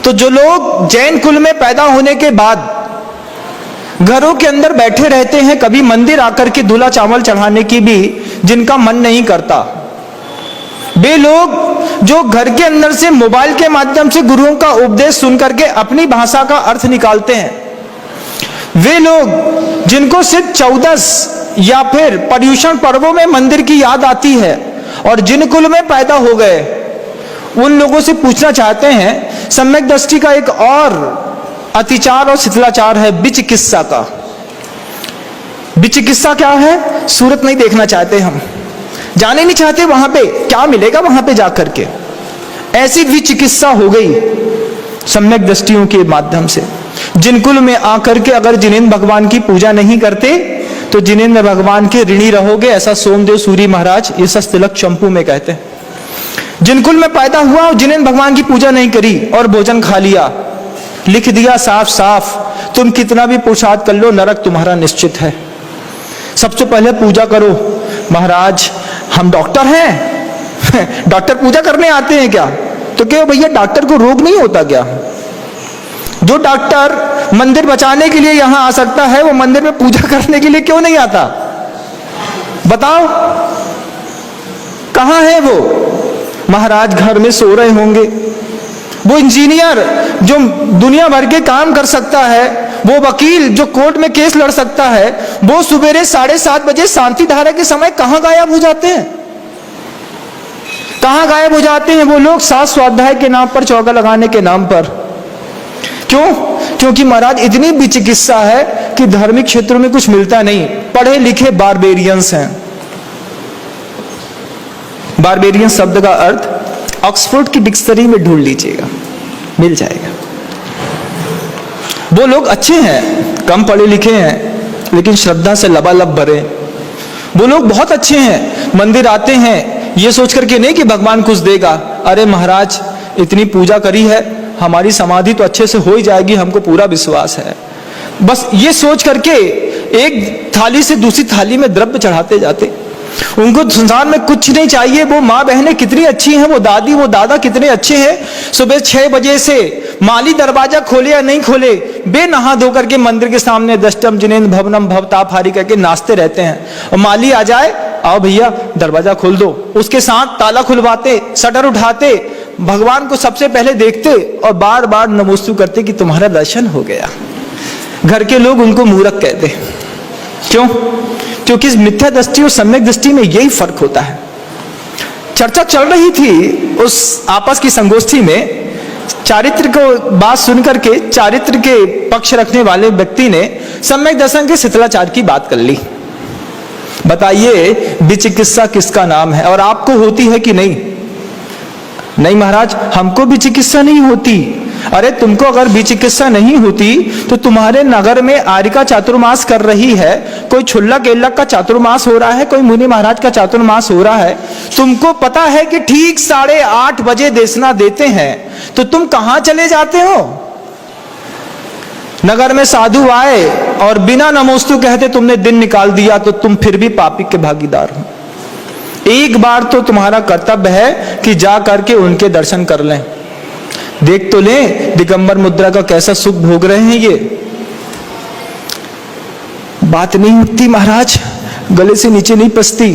तो जो लोग जैन कुल में पैदा होने के बाद घरों के अंदर बैठे रहते हैं, कभी मंदिर आकर के दूल्हा चावल चढ़ाने की भी जिनका मन नहीं करता, वे लोग जो घर के अंदर से मोबाइल के माध्यम से गुरुओं का उपदेश सुन करके अपनी भाषा का अर्थ निकालते हैं, वे लोग जिनको सिर्फ 14 या फिर पर्युषण पर्वों में मंदिर की याद आती है और जिन कुल में पैदा हो गए, उन लोगों से पूछना चाहते हैं, सम्यक दृष्टि का एक और अतिचार और शिथिलाचार है विचिकित्सा का। विचिकित्सा क्या है? सूरत नहीं देखना चाहते, हम जाने नहीं चाहते वहां पे क्या मिलेगा वहां पे जाकर के। ऐसी विचिकित्सा हो गई सम्यक दृष्टियों के माध्यम से। जिनकुल में आकर के अगर जिनेंद्र भगवान की पूजा नहीं करते तो जिनेंद्र भगवान के ऋणी रहोगे, ऐसा सोमदेव सूरी महाराज इस तिलक चंपू में कहते हैं। जिनकुल में पैदा हुआ और जिनेंद्र भगवान की पूजा नहीं करी और भोजन खा लिया, लिख दिया साफ साफ, तुम कितना भी पुरुषार्थ कर लो नरक तुम्हारा निश्चित है। सबसे पहले पूजा करो। महाराज हम डॉक्टर हैं डॉक्टर पूजा करने आते हैं क्या? तो क्या भैया डॉक्टर को रोग नहीं होता क्या? जो डॉक्टर मंदिर बचाने के लिए यहां आ सकता है, वो मंदिर में पूजा करने के लिए क्यों नहीं आता? बताओ कहां है वो? महाराज घर में सो रहे होंगे। वो इंजीनियर जो दुनिया भर के काम कर सकता है, वो वकील जो कोर्ट में केस लड़ सकता है, वो सुबेरे 7:30 बजे शांति धारा के समय कहां गायब हो जाते हैं? कहां गायब हो जाते हैं वो लोग? सात स्वाध्याय के नाम पर, चौका लगाने के नाम पर। क्यों? क्योंकि महाराज इतनी विचिकित्सा है कि धार्मिक क्षेत्रों में कुछ मिलता नहीं। पढ़े लिखे बारबेरियंस हैं। बारबेरियन शब्द का अर्थ ऑक्सफोर्ड की डिक्शनरी में ढूंढ लीजिएगा, मिल जाएगा। वो लोग अच्छे हैं, कम पढ़े लिखे हैं, लेकिन श्रद्धा से लबालब भरे। वो लोग बहुत अच्छे हैं, मंदिर आते हैं ये सोच करके नहीं कि भगवान कुछ देगा। अरे महाराज इतनी पूजा करी है, हमारी समाधि तो अच्छे से हो ही जाएगी, हमको पूरा विश्वास है। बस ये सोच करके एक थाली से दूसरी थाली में द्रव्य चढ़ाते जाते। उनको संसार में कुछ नहीं चाहिए। वो माँ बहनें कितनी अच्छी हैं, वो दादी वो दादा कितने अच्छे हैं। सुबह 6 बजे से माली दरवाजा खोले या नहीं खोले, बे नहा धो करके मंदिर के सामने दष्टम जिनेंद्र भवनम भवताप हारी करके नाचते रहते हैं। और माली आ जाए, आओ भैया दरवाजा खोल दो, उसके साथ ताला खुलवाते, शटर उठाते, भगवान को सबसे पहले देखते और बार बार नमोस्तु करते कि तुम्हारा दर्शन हो गया। घर के लोग उनको मूर्ख कहते। क्यों? क्योंकि मिथ्या दृष्टि और सम्यक दृष्टि में यही फर्क होता है। चर्चा चल रही थी उस आपस की संगोष्ठी में, चारित्र को बात सुनकर के चारित्र के पक्ष रखने वाले व्यक्ति ने सम्यक दर्शन के शिथिलाचार की बात कर ली। बताइए विचिकित्सा किसका नाम है? और आपको होती है कि नहीं? नहीं महाराज हमको विचिकित्सा नहीं होती। अरे तुमको अगर विचिकित्सा नहीं होती तो तुम्हारे नगर में आर्यिका चातुर्मास कर रही है, कोई छुल्लक केल्लक का चातुर्मास हो रहा है, कोई मुनि महाराज का चातुर्मास हो रहा है। तुमको पता है कि ठीक 8:30 बजे देशना देते हैं, तो तुम कहां चले जाते हो? नगर में साधु आए और बिना नमोस्तु कहते तुमने दिन निकाल दिया, तो तुम फिर भी पापी के भागीदार हो। एक बार तो तुम्हारा कर्तव्य है कि जा करके उनके दर्शन कर लें, देख तो लें दिगंबर मुद्रा का कैसा सुख भोग रहे हैं ये। बात नहीं उठती महाराज, गले से नीचे नहीं पसती।